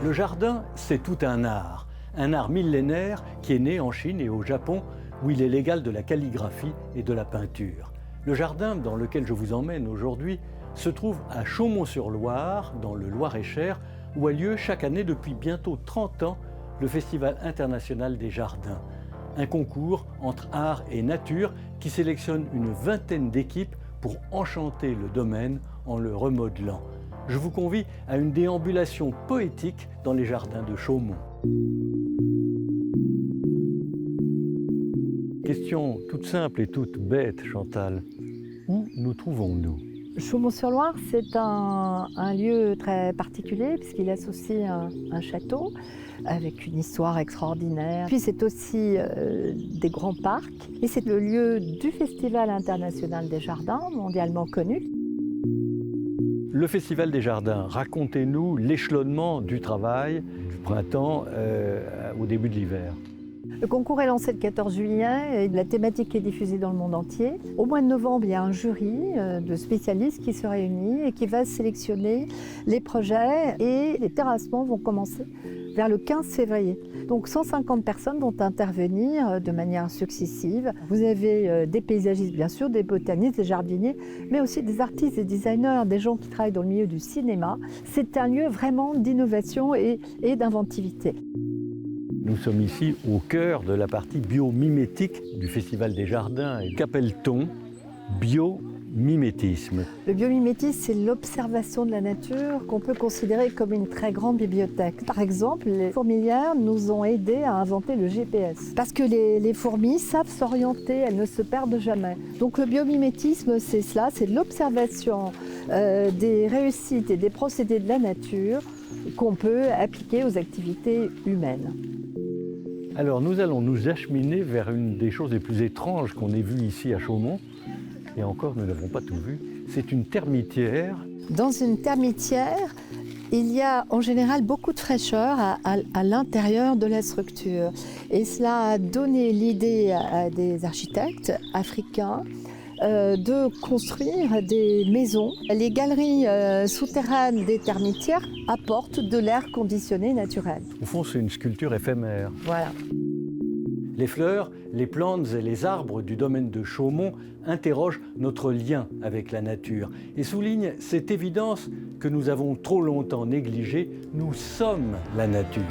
Le jardin, c'est tout un art millénaire qui est né en Chine et au Japon, où il est légal de la calligraphie et de la peinture. Le jardin dans lequel je vous emmène aujourd'hui se trouve à Chaumont-sur-Loire, dans le Loir-et-Cher, où a lieu chaque année depuis bientôt 30 ans le Festival international des jardins. Un concours entre art et nature qui sélectionne une vingtaine d'équipes pour enchanter le domaine en le remodelant. Je vous convie à une déambulation poétique dans les jardins de Chaumont. Question toute simple et toute bête, Chantal. Où nous trouvons-nous ? Chaumont-sur-Loire, c'est un lieu très particulier puisqu'il associe un château avec une histoire extraordinaire. Puis c'est aussi des grands parcs et c'est le lieu du Festival international des jardins, mondialement connu. Le Festival des jardins, racontez-nous l'échelonnement du travail du printemps au début de l'hiver. Le concours est lancé le 14 juillet et la thématique est diffusée dans le monde entier. Au mois de novembre, il y a un jury de spécialistes qui se réunit et qui va sélectionner les projets et les terrassements vont commencer vers le 15 février. Donc 150 personnes vont intervenir de manière successive. Vous avez des paysagistes bien sûr, des botanistes, des jardiniers, mais aussi des artistes, des designers, des gens qui travaillent dans le milieu du cinéma. C'est un lieu vraiment d'innovation et d'inventivité. Nous sommes ici au cœur de la partie biomimétique du Festival des jardins. Qu'appelle-t-on biomimétisme? Le biomimétisme, c'est l'observation de la nature qu'on peut considérer comme une très grande bibliothèque. Par exemple, les fourmilières nous ont aidés à inventer le GPS. Parce que les fourmis savent s'orienter, elles ne se perdent jamais. Donc le biomimétisme, c'est cela, c'est l'observation des réussites et des procédés de la nature qu'on peut appliquer aux activités humaines. Alors nous allons nous acheminer vers une des choses les plus étranges qu'on ait vues ici à Chaumont. Et encore, nous n'avons pas tout vu. C'est une termitière. Dans une termitière, il y a en général beaucoup de fraîcheur à l'intérieur de la structure. Et cela a donné l'idée à des architectes africains de construire des maisons. Les galeries souterraines des termitières apportent de l'air conditionné naturel. Au fond, c'est une sculpture éphémère. Voilà. Les fleurs, les plantes et les arbres du domaine de Chaumont interrogent notre lien avec la nature et soulignent cette évidence que nous avons trop longtemps négligée. Nous sommes la nature.